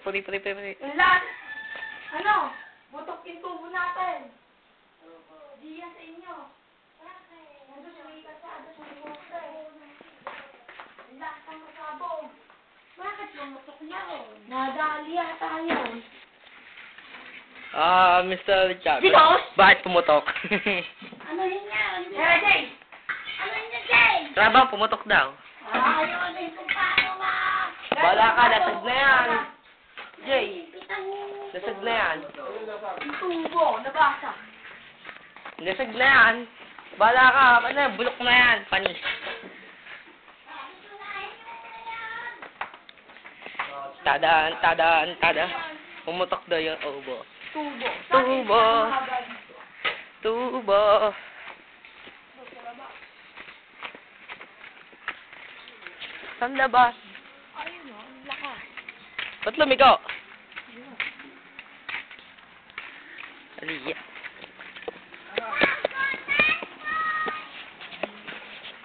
Puri. Lahat, ano, butok yung tubo natin. Di yan sa inyo. Nandun sa may kalsada sa remote. Lahat ang masabog. Bakit lumutok niya o? Nadali yata yun. Mr. Richard. Dios? Bakit pumutok? Ano yun nga? Jay! Ano yun nga, Jay? Trabang pumutok daw. Ayun, ay kung paano nga. Bala ka, lasag na yan. Jay, lasag na yan. Yung tubo, nabasa. Lasag na yan. Bala ka, ano, bulok na yan. Panis. Tada. Pumutok daw yung obo. Tubo. Saan labas? Ayun o, ang lakas. Ba't lumiko? Aliya.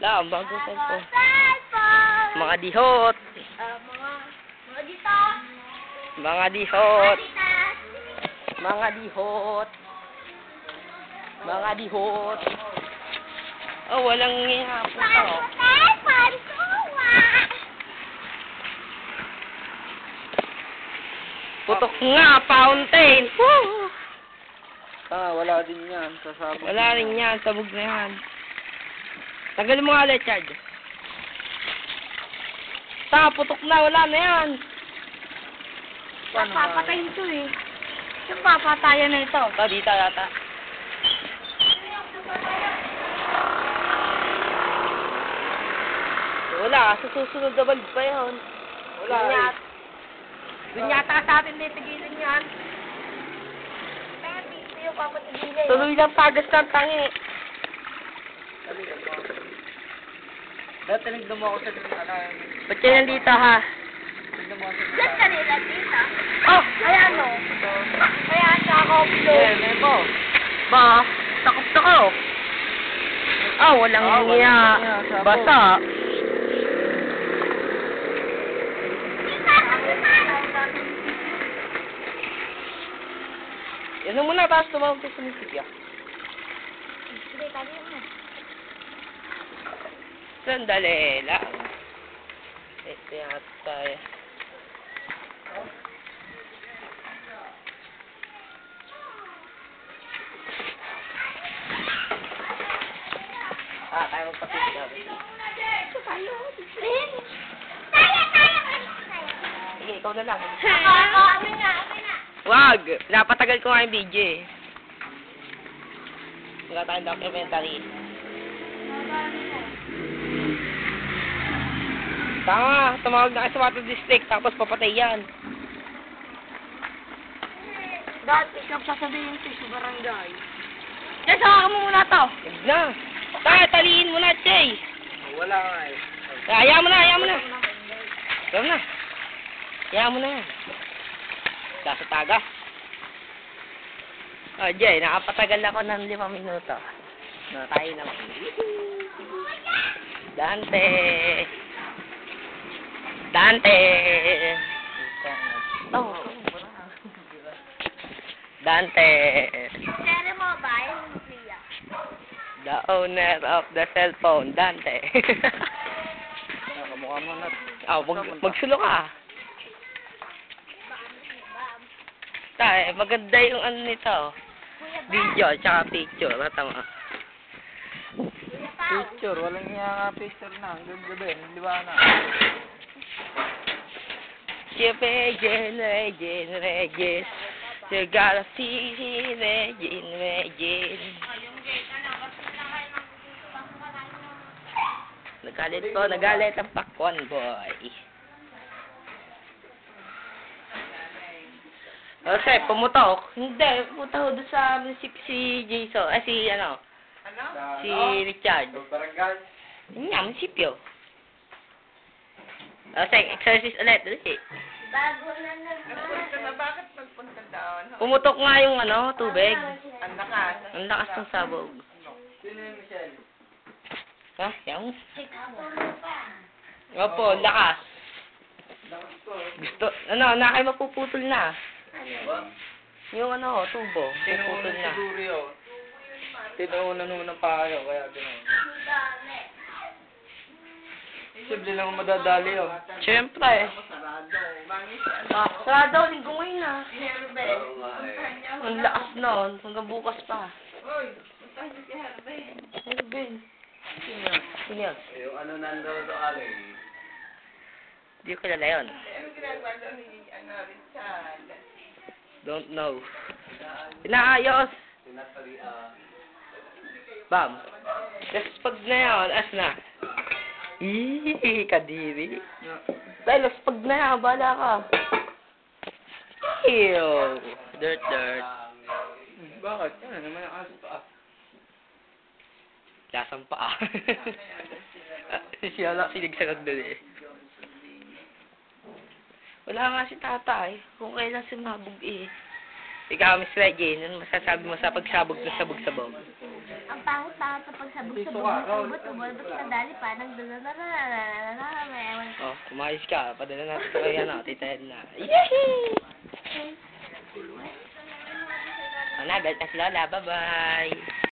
Lang, bagong cellphone. Mga dihot. Mga dito. Mga dihot. Oh, walang ngihapon to. Putok nga, fountain. Woo! Wala din yan. Sasabog. Wala rin yan, sabog na yan. Tagal mo nga, Richard. Putok na, wala na yan. Papatayin ito eh. Yung papatayan na ito. Dito yata. Wala, sa susunod na balik pa yun. Wala. Doon yata sa atin titigilin yan. Kaya dito yung papatigilin. Tuloy lang tagas ng tangi. Dati nagdamo ako sa Ba't yan nandito ha? Diyan ka nila dito. Oh! Ayan o. Kaya sa ako upload. Memo. Ba? Takot. Walang niya. Basta. Yan muna, tapos tumawag sa sumisipya. Sige, tabi mo. Sandali lang. Ito yata eh. Tayo magpapit. Ito tayo. Sige, ikaw na lang. Amin na. Wag! Napatagal ko nga yung video eh. Wala tayong documentary. Tama, tumawag na kayo sa Water District, tapos papatay yan. Dati ikaw sasabihin ko sa barangay. Yan, saka mo muna to. Huwag na. Taliin mo na, Chay. Wala nga eh. Hayaan mo na. Hayaan mo na yan. Nasa taga. Jay, nakapatagal ako ng 5 minuto. Tayo naman. Dante. Tere mo ba? Yung Priya. The owner of the cellphone, Dante. Nakamukha mo na. Magsulo ka. Maganda yung ano nito. Video, tsaka picture. Tama. Picture, walang nga picture na. Hanggang gabi, di ba na? Regis. You gotta see Regis. Nagalit ang pakwan, boy. Kasi, pumutok. Hindi, pumunta ko doon sa si Jason. Si Richard. Barangay. Munisipyo. Kasi, exercise ulit. Dali. Bago na Bakit magpunta doon? Pumutok nga yung tubig. Ang lakas. Ang lakas ng sabog. Sino yung Michelle? Yung? Opo, lakas. Gusto, na kayo mapuputol na. Yung tubo, puputol na. Siguro yun. Tinaunan pa kayo, kaya gano'n. Simple lang madadali yun. Siyempre. Sarado, linggo ngayon na. Si Herbert. Puntahan niya ako Ang lakas nun, hanggang bukas pa. Uy, puntahan niya si Herbert. Ano, Ben? Sino yun? Yung nandun alay. Hindi ko kilala yun. Ano ginagawa daw ni Richard? Don't know. Inaayos! Bam! Tapos pag na yun, as na. Kadiri. Dahil pag na yan, bala ka. Ew! Dirt. Bakit? Ano naman ang aso pa? Lasang pa. Siya lang sinigsagag doon eh. Wala nga si tatay. Kung kailan sumabog eh. Ikaw, Miss Reggie, ano masasabi mo sa pagsabog ng sabog-sabog? Ang pangit-pangit sa pagsabog-sabog ng tubot-tubot, ba't nadali pa ng may ewan. Oh, umayos ka. Padala natin ito kay Tita Edna. Yehey! Galit na si Lola. Bye-bye!